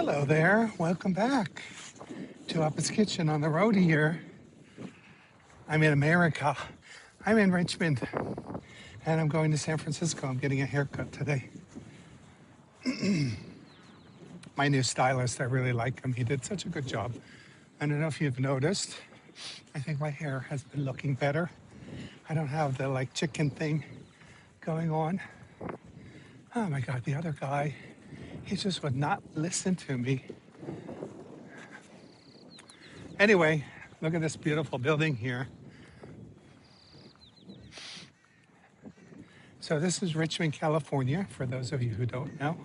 Hello there, welcome back to Upper's Kitchen on the road here. I'm in America. I'm in Richmond and I'm going to San Francisco. I'm getting a haircut today. My new stylist, I really like him. He did such a good job. I don't know if you've noticed. I think my hair has been looking better. I don't have the like chicken thing going on. Oh my God, the other guy, he just would not listen to me. Anyway, look at this beautiful building here. So this is Richmond, California, for those of you who don't know.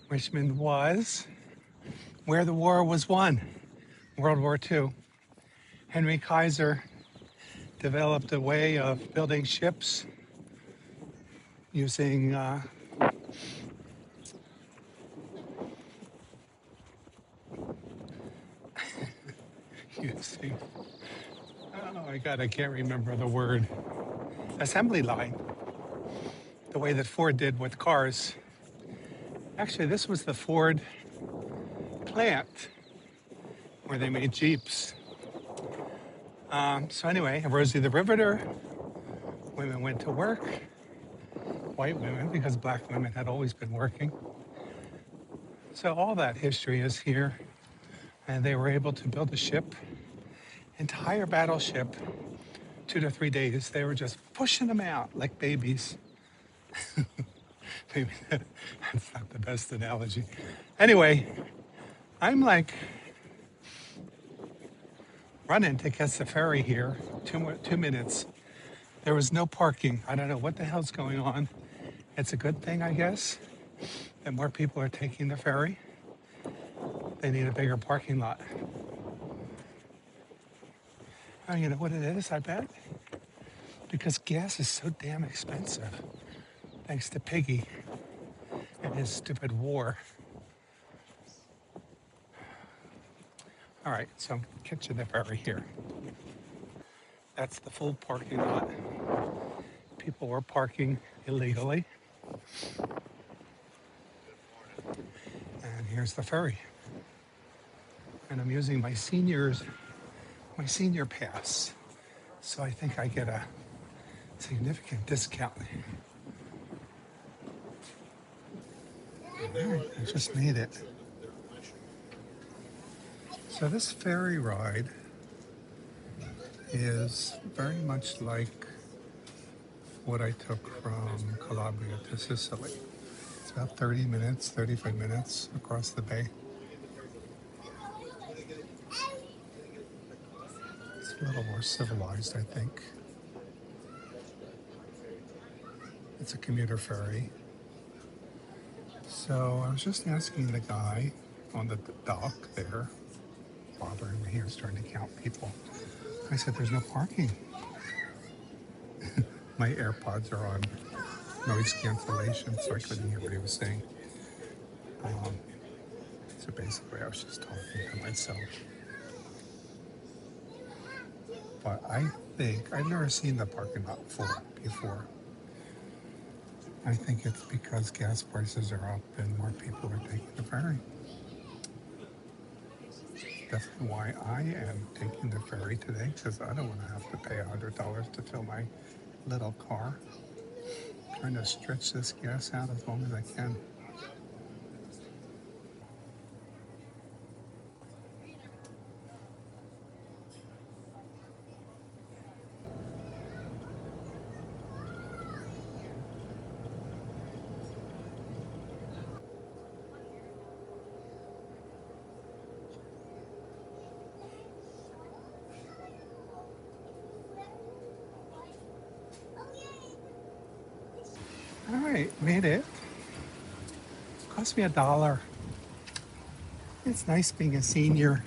Richmond was where the war was won, World War II. Henry Kaiser developed a way of building ships using using oh my God, I can't remember the word. Assembly line, the way that Ford did with cars. Actually, this was the Ford plant where they made Jeeps. So anyway, Rosie the Riveter, women went to work, white women, because black women had always been working. So all that history is here, and they were able to build a ship, entire battleship, 2 to 3 days. They were just pushing them out like babies. Maybe that's not the best analogy. Anyway, I'm like running to catch the ferry here, 2 minutes. There was no parking. I don't know what the hell's going on. It's a good thing, I guess, that more people are taking the ferry. They need a bigger parking lot. Oh, you know what it is, I bet? Because gas is so damn expensive, thanks to Piggy and his stupid war. All right, so I'm catching the ferry here. That's the full parking lot. People were parking illegally. And here's the ferry. And I'm using my senior pass. So I think I get a significant discount. All right, I just made it. So this ferry ride is very much like what I took from Calabria to Sicily. It's about 30 minutes, 35 minutes across the bay. It's a little more civilized, I think. It's a commuter ferry. So I was just asking the guy on the dock there, bothering me, he was trying to count people. I said, there's no parking. My AirPods are on noise cancellation, so I couldn't hear what he was saying. So basically, I was just talking to myself. But I think, I've never seen the parking lot before. I think it's because gas prices are up and more people are taking the ferry. That's why I am taking the ferry today, because I don't want to have to pay $100 to fill my little car. I'm trying to stretch this gas out as long as I can. All right, made it. Cost me $1. It's nice being a senior.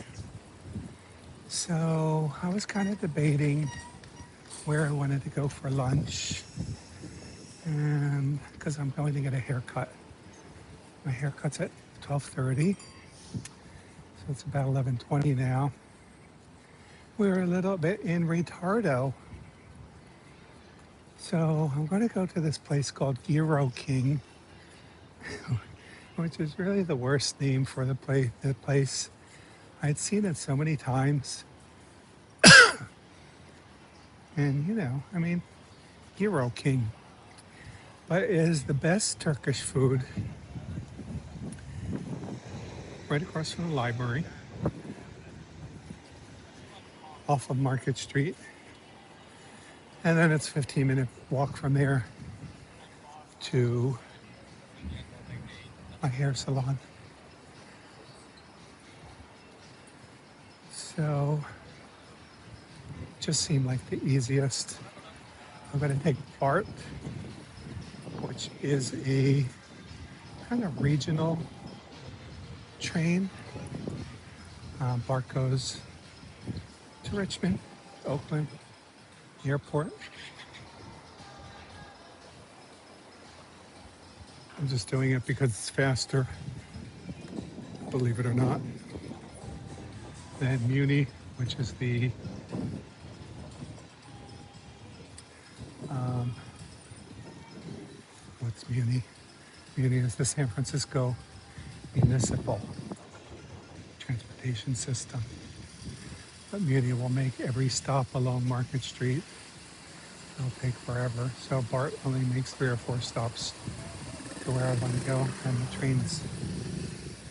So I was kind of debating where I wanted to go for lunch, and because I'm going to get a haircut. My haircut's at 12:30, so it's about 11:20 now. We're a little bit in retardo. So I'm going to go to this place called Gyro King. which is really the worst name for the place. I'd seen it so many times, and I mean, Gyro King, but it is the best Turkish food right across from the library, off of Market Street, and then it's 15-minute walk from there to my hair salon. So, just seemed like the easiest. I'm going to take BART, which is a kind of regional train. BART goes to Richmond, Oakland, airport. I'm just doing it because it's faster, believe it or not, than Muni, which is the what's Muni? Muni is the San Francisco municipal transportation system. But Muni will make every stop along Market Street. It'll take forever. So BART only makes 3 or 4 stops to where I want to go, and the trains,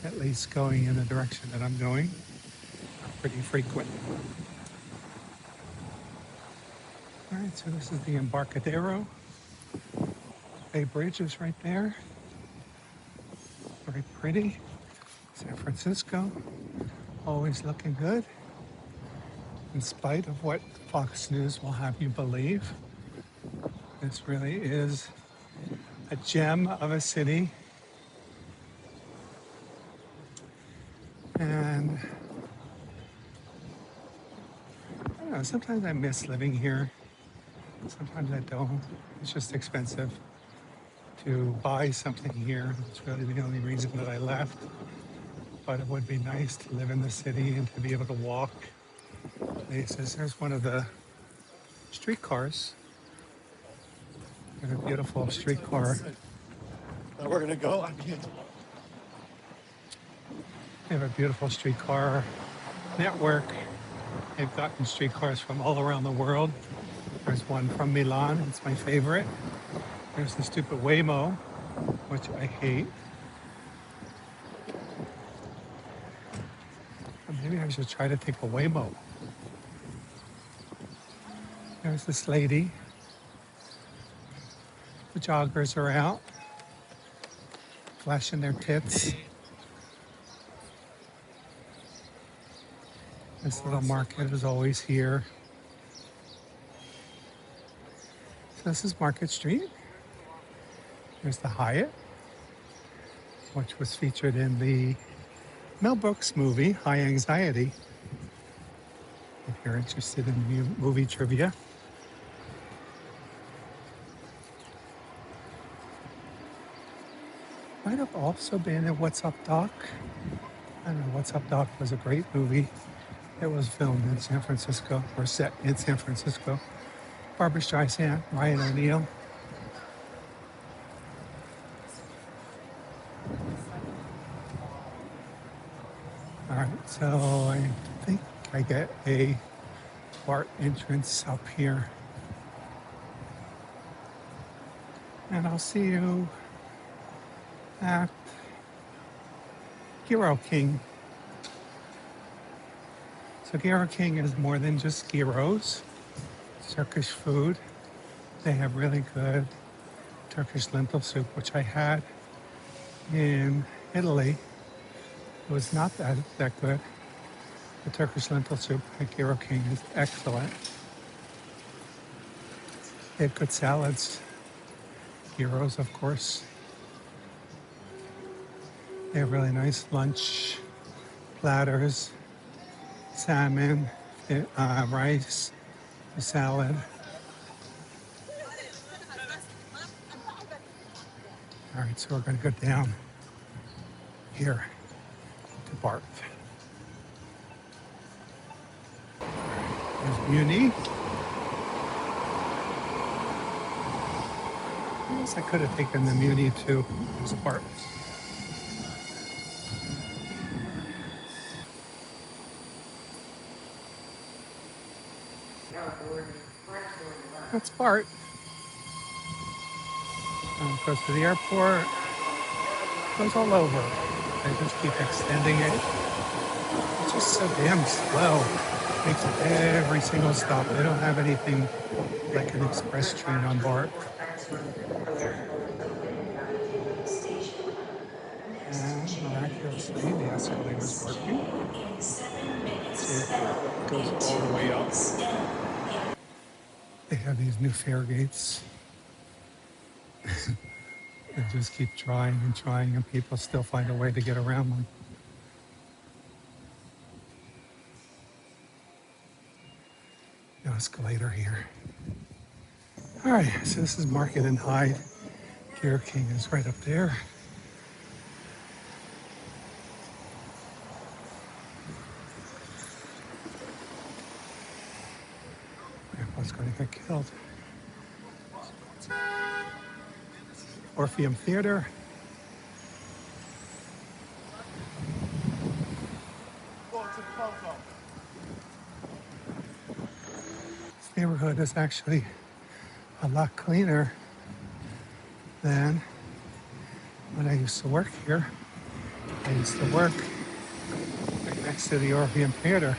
at least going in the direction that I'm going, are pretty frequent. All right, so this is the Embarcadero. Bay Bridge is right there. Very pretty. San Francisco, always looking good, in spite of what Fox News will have you believe. This really is a gem of a city. And I don't know, sometimes I miss living here. Sometimes I don't. It's just expensive to buy something here. It's really the only reason that I left. But it would be nice to live in the city and to be able to walk places. There's one of the streetcars. There's a beautiful streetcar. We're gonna go. They have a beautiful streetcar network. They've gotten streetcars from all around the world. There's one from Milan. It's my favorite. There's the stupid Waymo, which I hate. Maybe I should try to take a Waymo. There's this lady. The joggers are out, flashing their tits. This little market is always here. So this is Market Street. There's the Hyatt, which was featured in the Mel Brooks movie, High Anxiety, if you're interested in movie trivia. Might have also been in What's Up, Doc. I don't know, What's Up, Doc was a great movie. It was filmed in San Francisco, or set in San Francisco. Barbra Streisand, Ryan O'Neal. All right, so I think I get a BART entrance up here. And I'll see you at Gyro King. So Gyro King is more than just gyros. It's Turkish food. They have really good Turkish lentil soup, which I had in Italy. It was not that good. The Turkish lentil soup at Gyro King is excellent. They have good salads. Gyros, of course. They have really nice lunch platters, salmon, rice, salad. All right, so we're going to go down here to BART. There's Muni. I guess I could have taken the Muni too. There's a BART. That's Bart. Goes to the airport, goes all over. They just keep extending it. It's just so damn slow. Makes every single stop. They don't have anything like an express train on board. And miraculously, the escalator was working. See, it goes all the way up. They have these new fare gates. They just keep trying and trying, and people still find a way to get around them. No escalator here. All right, so this is Market and Hyde. Gyro King is right up there. Grandpa's going to get killed. Orpheum Theater. This neighborhood is actually a lot cleaner than when I used to work here. I used to work right next to the Orpheum Theater.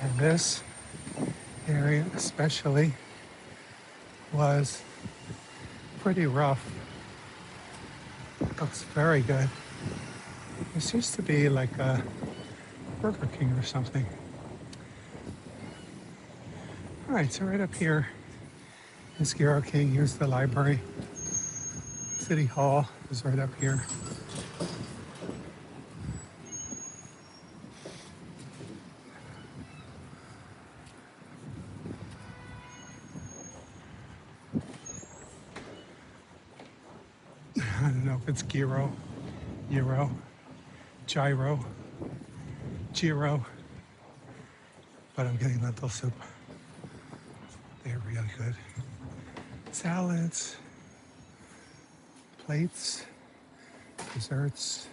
And this area especially was pretty rough. Looks very good. This used to be like a Burger King or something. All right, so right up here is Gyro King. Here's the library. City Hall is right up here. I don't know if it's Gyro, Gyro, but I'm getting lentil soup. They're really good. Salads, plates, desserts.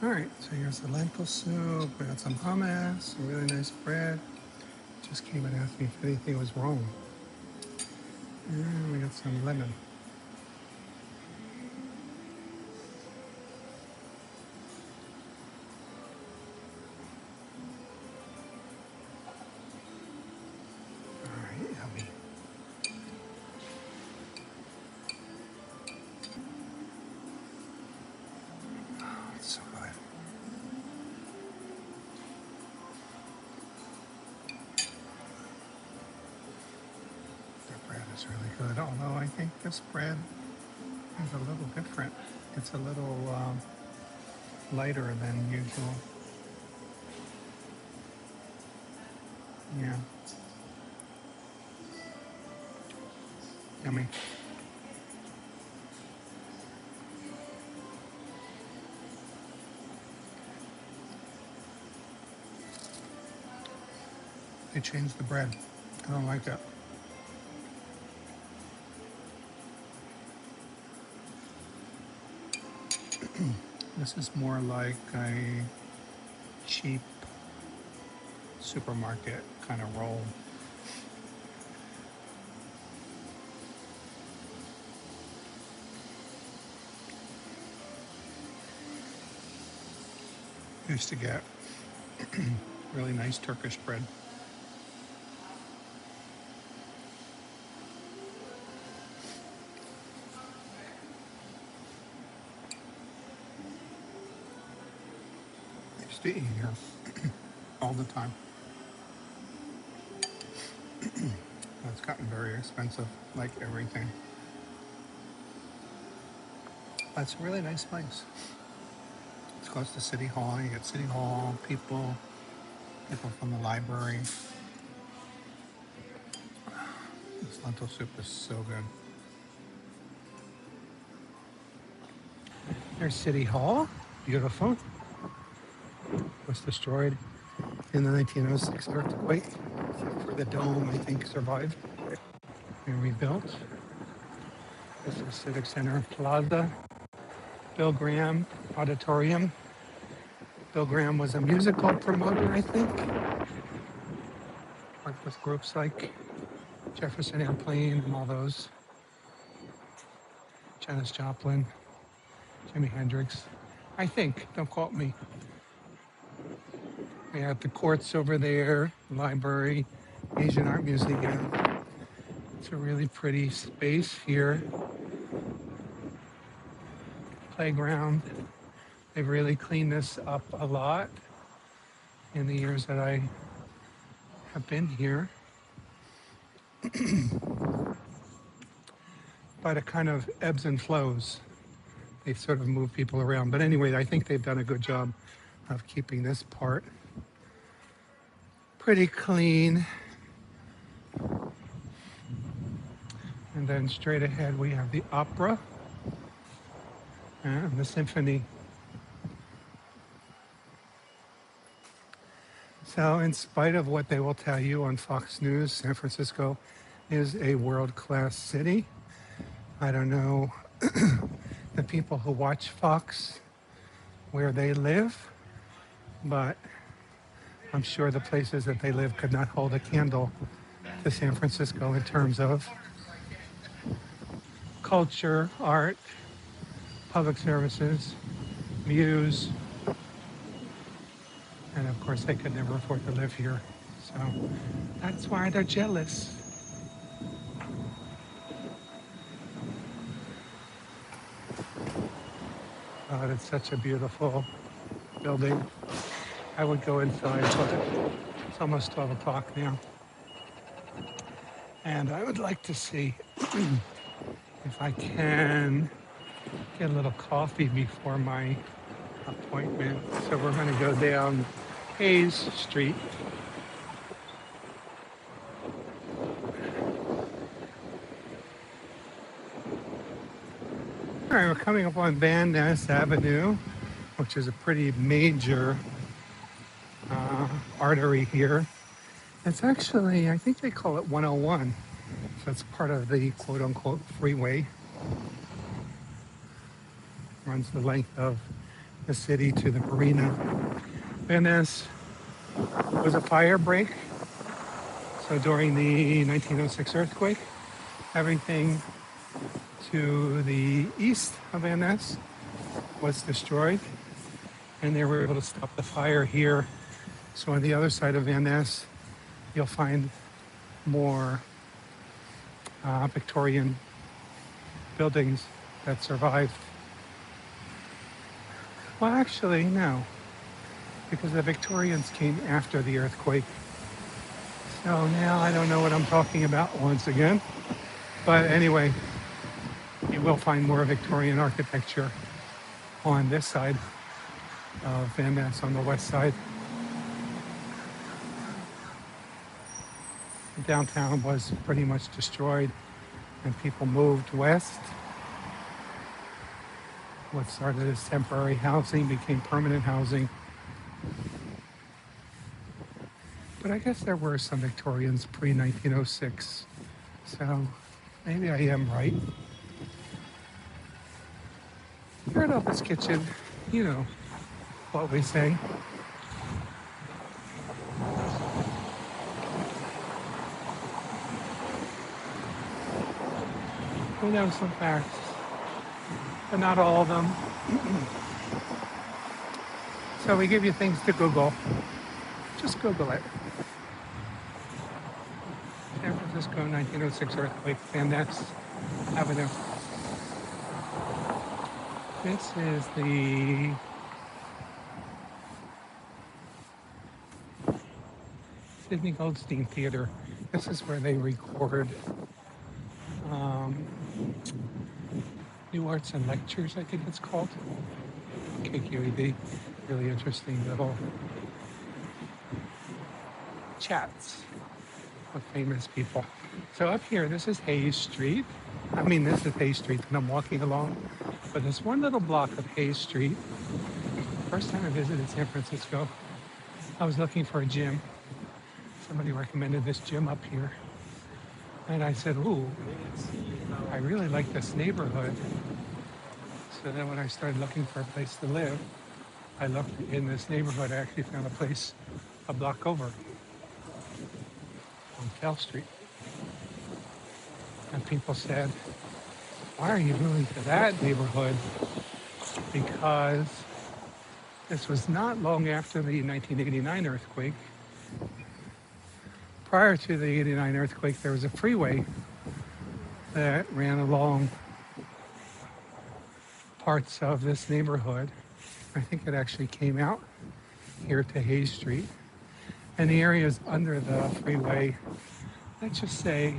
All right, so here's the lentil soup. We got some hummus, some really nice bread. Just came and asked me if anything was wrong. And we got some lemon. All right, yummy. Oh, it's so good. Their bread is really good, although I think this bread is a little different. It's a little lighter than usual. Yeah. Yummy. They changed the bread. I don't like it. This is more like a cheap supermarket kind of roll. Used to get really nice Turkish bread. Used to eat here all the time. It's gotten very expensive, like everything. But it's a really nice place. It's close to City Hall. You get City Hall, people from the library. This lentil soup is so good. There's City Hall. Beautiful. Was destroyed in the 1906 earthquake. Except for the dome, I think, survived and rebuilt. This is Civic Center Plaza. Bill Graham Auditorium. Bill Graham was a musical promoter, I think. with groups like Jefferson Airplane and all those, Janis Joplin, Jimi Hendrix. I think, don't quote me. We have the courts over there, the library, Asian Art Museum. It's a really pretty space here. Playground. They've really cleaned this up a lot in the years that I have been here. But it kind of ebbs and flows. They sort of move people around. But anyway, I think they've done a good job of keeping this part pretty clean. And then straight ahead we have the opera and the symphony. So in spite of what they will tell you on Fox News, San Francisco is a world-class city. I don't know the people who watch Fox where they live, but I'm sure the places that they live could not hold a candle to San Francisco in terms of culture, art, public services, views, and of course they could never afford to live here. So that's why they're jealous. Oh, it's such a beautiful building. I would go inside, but it's almost 12 o'clock now. And I would like to see if I can get a little coffee before my appointment. So we're going to go down Hayes Street. All right, we're coming up on Van Ness Avenue, which is a pretty major artery here. It's actually, I think they call it 101. So it's part of the quote unquote freeway. Runs the length of the city to the marina. Van Ness was a fire break. So during the 1906 earthquake, everything to the east of Van Ness was destroyed, and they were able to stop the fire here. So on the other side of Van Ness, you'll find more Victorian buildings that survived. Well, actually, no, because the Victorians came after the earthquake. So now I don't know what I'm talking about once again. But anyway, you will find more Victorian architecture on this side of Van Ness, on the west side. Downtown was pretty much destroyed and people moved west. What started as temporary housing became permanent housing. But I guess there were some Victorians pre-1906, so maybe I am right. Third Office Kitchen, you know what we say. We know some facts, but not all of them. So we give you things to Google. Just Google it. San Francisco 1906 earthquake, Van Ness Avenue. This is the Sidney Goldstein Theater. This is where they record New Arts and Lectures, I think it's called. KQED. Really interesting little chats with famous people. So up here, this is Hayes Street. This is Hayes Street that I'm walking along. But this one little block of Hayes Street, first time I visited San Francisco, I was looking for a gym. Somebody recommended this gym up here. And I said, ooh, I really like this neighborhood. So then when I started looking for a place to live, I looked in this neighborhood. I actually found a place a block over. on Tail Street. And people said, why are you moving to that neighborhood? Because this was not long after the 1989 earthquake. Prior to the 89 earthquake, there was a freeway that ran along parts of this neighborhood. I think it actually came out here to Hayes Street. And the areas under the freeway, let's just say,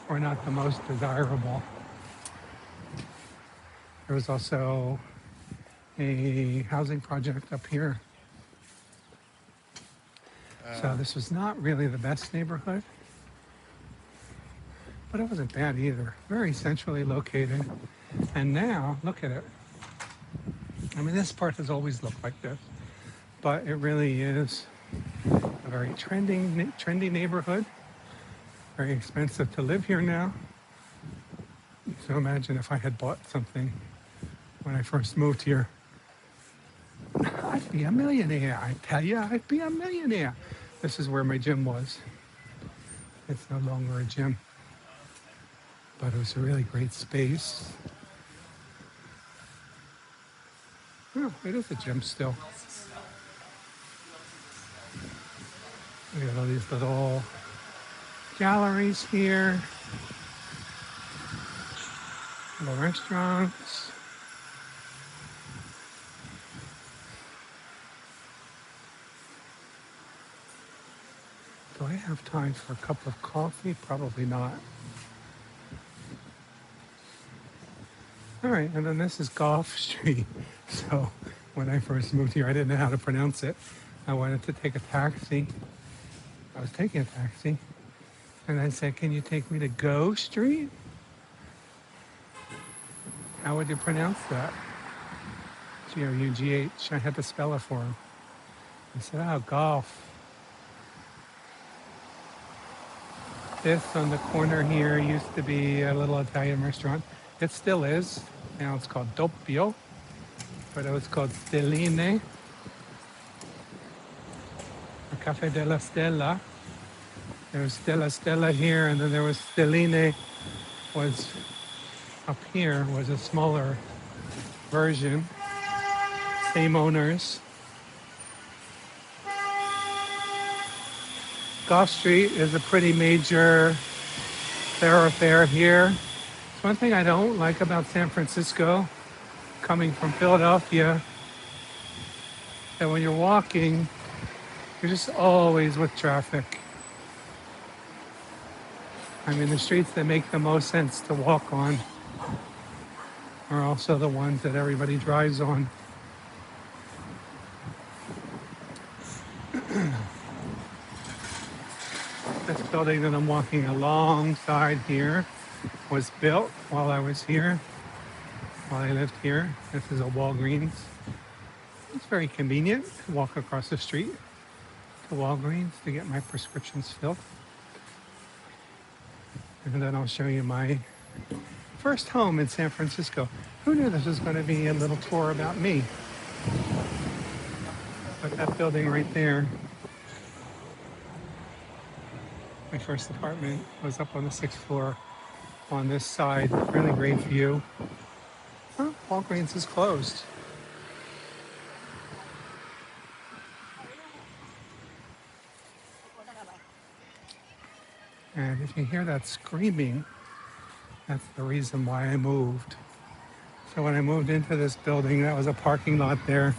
were not the most desirable. There was also a housing project up here. So this was not really the best neighborhood, but it wasn't bad either. Very centrally located. And now, look at it. I mean, this part has always looked like this, but it really is a very trendy neighborhood. Very expensive to live here now. So imagine if I had bought something when I first moved here. I'd be a millionaire. I tell you, I'd be a millionaire. This is where my gym was. It's no longer a gym, but it was a really great space. Oh, it is a gym still. We got all these little galleries here, little restaurants. Do I have time for a cup of coffee? Probably not. All right, and then this is Golf Street. So when I first moved here, I didn't know how to pronounce it. I wanted to take a taxi. I was taking a taxi, and I said, "Can you take me to Go Street?" How would you pronounce that? G-O-U-G-H. I had to spell it for him. I said, "Oh, golf." This on the corner here used to be a little Italian restaurant. It still is. Now it's called Doppio, but it was called Stelline. Or Cafe della Stella. There was Stella here, and then there was Stelline, was up here, was a smaller version. Same owners. Golf Street is a pretty major thoroughfare here. It's one thing I don't like about San Francisco, coming from Philadelphia, that when you're walking, you're just always with traffic. I mean, the streets that make the most sense to walk on are also the ones that everybody drives on. This building that I'm walking alongside here was built while I was here, while I lived here. This is a Walgreens. It's very convenient to walk across the street to Walgreens to get my prescriptions filled. And then I'll show you my first home in San Francisco. Who knew this was going to be a little tour about me? But that building right there, my first apartment, was up on the 6th floor on this side. Really great view. Oh, Walgreens is closed. And if you hear that screaming, that's the reason why I moved. So when I moved into this building, that was a parking lot there.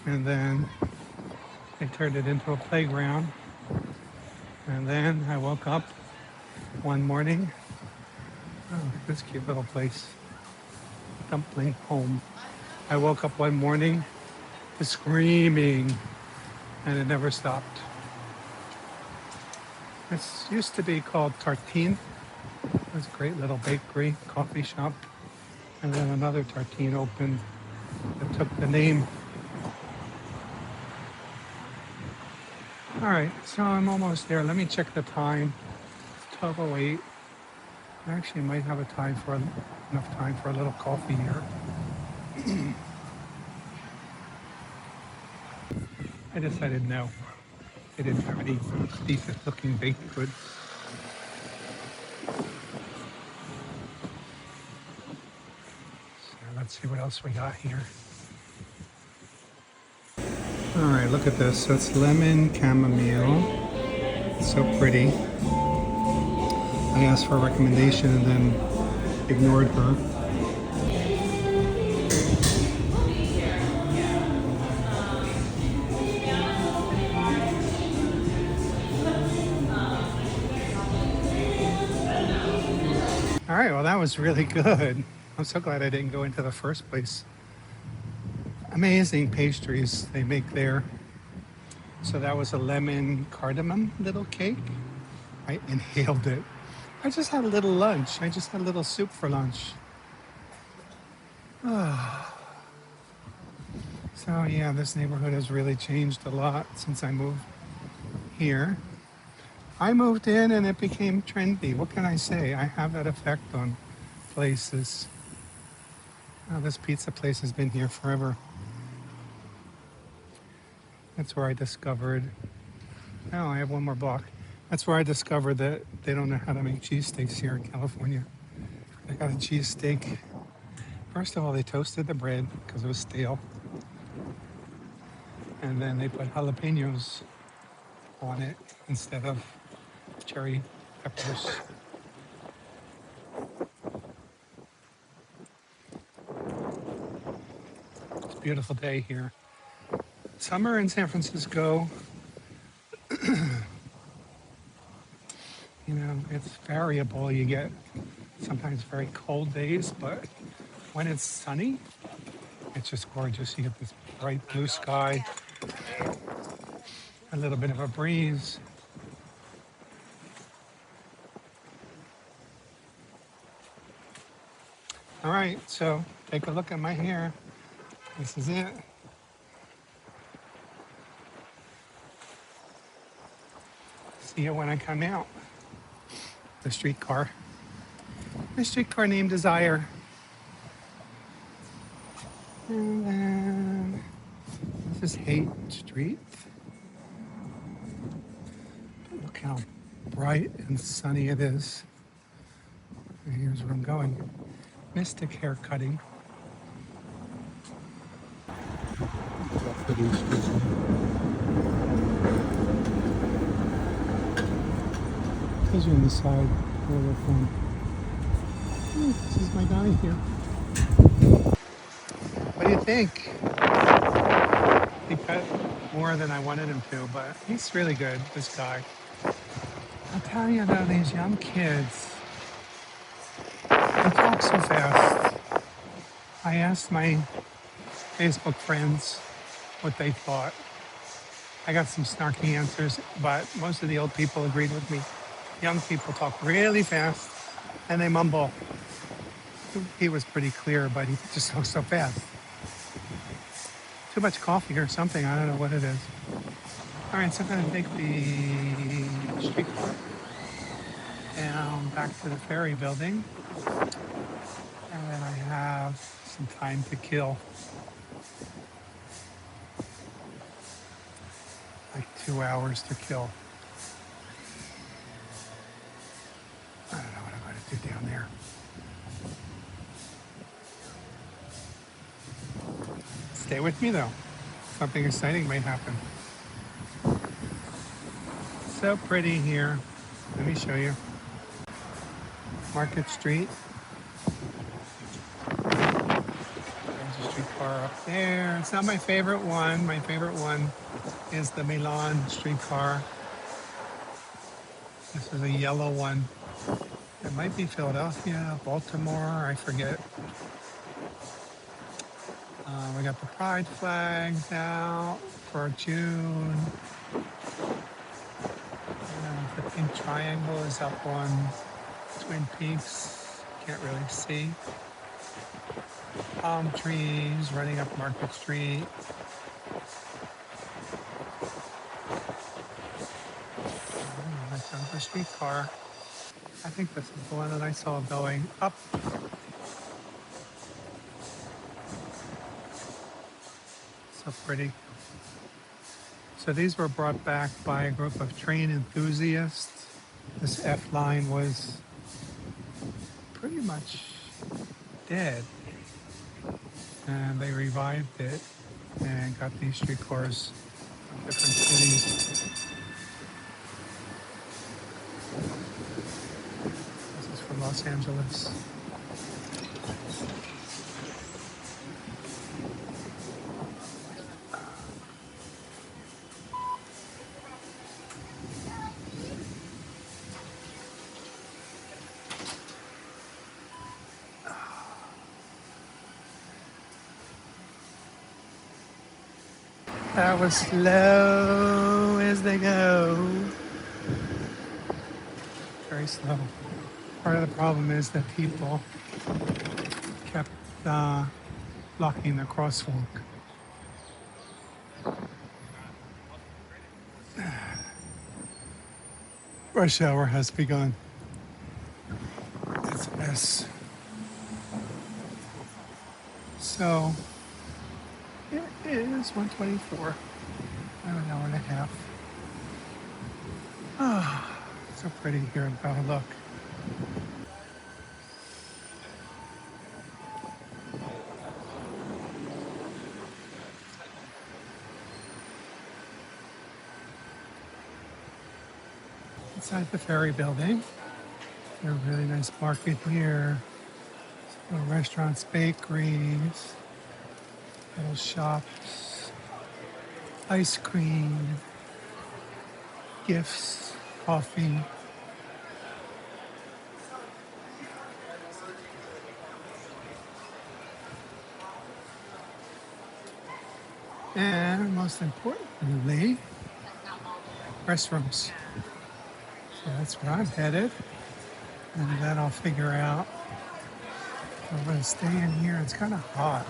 And then they turned it into a playground. And then I woke up one morning. Oh, this cute little place. Dumpling Home. I woke up one morning to screaming, and it never stopped. This used to be called Tartine. It was a great little bakery, coffee shop. And then another Tartine opened that took the name. All right, so I'm almost there. Let me check the time. It's 12:08. I actually might have enough time for a little coffee here. I decided no. sophisticated, very decent looking baked goods. So let's see what else we got here. All right, look at this. That's lemon chamomile. It's so pretty. I asked for a recommendation and then ignored her. All right, well, that was really good. I'm so glad I didn't go into the first place. Amazing pastries they make there. So that was a lemon cardamom little cake. I inhaled it. I just had a little lunch. I just had a little soup for lunch. So yeah, this neighborhood has really changed a lot since I moved here. I moved in and it became trendy. What can I say? I have that effect on places. Oh, this pizza place has been here forever. That's where I discovered. Oh, I have one more block. That's where I discovered that they don't know how to make cheesesteaks here in California. I got a cheesesteak. First of all, they toasted the bread because it was stale. And then they put jalapenos on it instead of cherry peppers. It's a beautiful day here. Summer in San Francisco, you know, it's variable. You get sometimes very cold days, but when it's sunny, it's just gorgeous. You get this bright blue sky, a little bit of a breeze. All right, so take a look at my hair. This is it. See it when I come out. The streetcar. The streetcar named Desire. And then this is Haight Street. Look how bright and sunny it is. And here's where I'm going. Mystic hair cutting. Tells you on the side where they're from. This is my guy here. What do you think? He cut more than I wanted him to, but he's really good, this guy. I'll tell you though, these young kids, they talk so fast. I asked my Facebook friends what they thought. I got some snarky answers, but most of the old people agreed with me. Young people talk really fast and they mumble. He was pretty clear, but he just talks so fast. Too much coffee or something, I don't know what it is. All right, so I'm gonna take the streetcar down back to the ferry building. And then I have some time to kill. Like 2 hours to kill. I don't know what I'm gonna do down there. Stay with me though. Something exciting may happen. So pretty here. Let me show you. Market Street. There's a streetcar up there. It's not my favorite one. My favorite one is the Milan streetcar. This is a yellow one. It might be Philadelphia, Baltimore, I forget. We got the pride flags out for June. The pink triangle is up on Twin Peaks. Can't really see. Palm trees running up Market Street. That's another streetcar. I think this is the one that I saw going up. So pretty. So these were brought back by a group of train enthusiasts. This F line was pretty much dead, and they revived it and got these streetcars from different cities. This is from Los Angeles. That was slow as they go. Very slow. Part of the problem is that people kept blocking the crosswalk. Rush hour has begun. It's a mess. So it is 1:24. An hour and a half. Ah, so pretty here in Bella. Look. Inside the ferry building. There's a really nice market here. Little restaurants, bakeries, little shops, ice cream, gifts, coffee. And most importantly, restrooms. So that's where I'm headed. And then I'll figure out if I'm going to stay in here. It's kind of hot.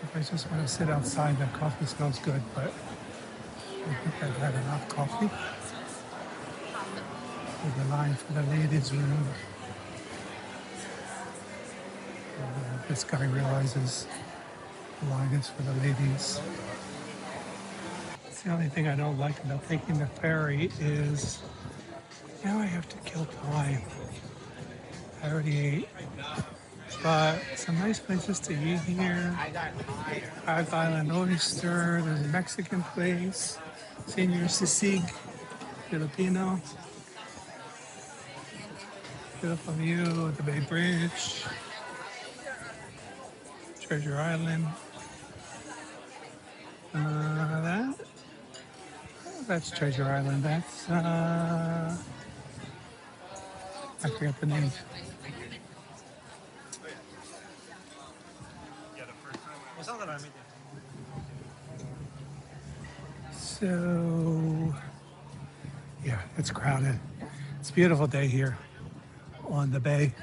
If I just want to sit outside, the coffee smells good, but I think I've had enough coffee. With the line for the ladies' room. This guy realizes the line is for the ladies. The only thing I don't like about taking the ferry is now I have to kill time. I already ate, but some nice places to eat here. Five Island Oyster, there's a Mexican place, Senor Sisig, Filipino. Beautiful view of the Bay Bridge, Treasure Island. That's Treasure Island. That's, I forget the name. So, yeah, it's crowded. It's a beautiful day here on the bay,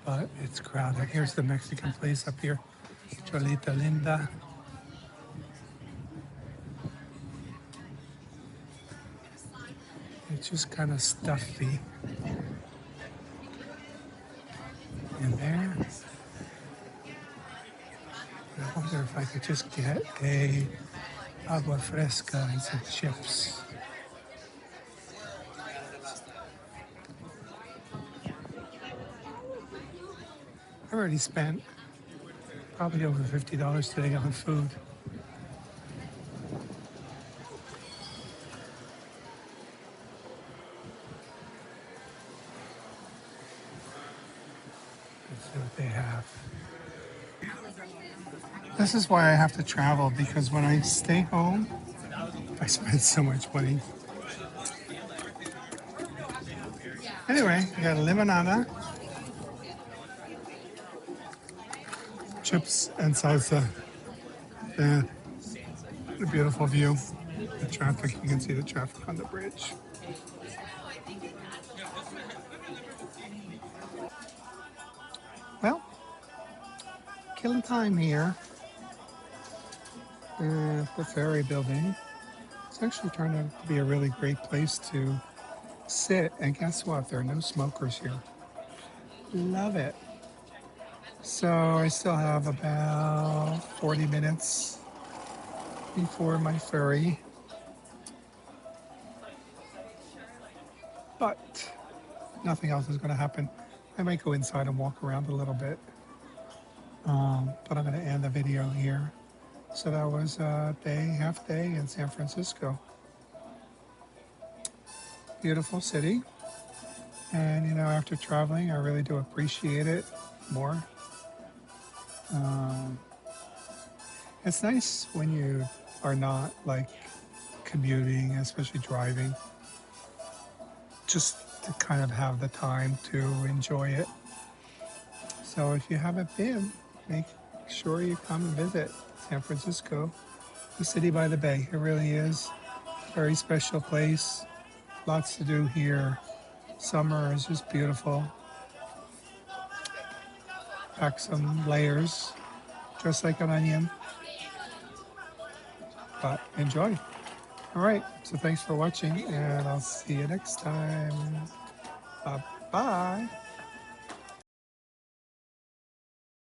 but it's crowded. Here's the Mexican place up here, Cholita Linda. It's just kind of stuffy in there. I wonder if I could just get a agua fresca and some chips. I already spent probably over $50 today on food. Let's see what they have. This is why I have to travel, because when I stay home, I spend so much money. Anyway, I got a limonada, chips, and salsa. Yeah, a beautiful view. The traffic, you can see the traffic on the bridge. Well, killing time here at the ferry building. It's actually turned out to be a really great place to sit. And guess what? There are no smokers here. Love it. So I still have about 40 minutes before my ferry, but nothing else is going to happen. I might go inside and walk around a little bit, but I'm going to end the video here. So that was a half day in San Francisco. Beautiful city. And, you know, after traveling, I really do appreciate it more. Um, it's nice when you are not like commuting, especially driving, just to kind of have the time to enjoy it. So if you haven't been, make sure you come and visit San Francisco, the city by the bay. It really is a very special place. Lots to do here. Summer is just beautiful. Pack some layers, just like an onion, but enjoy. All right, so thanks for watching, and I'll see you next time. Bye-bye.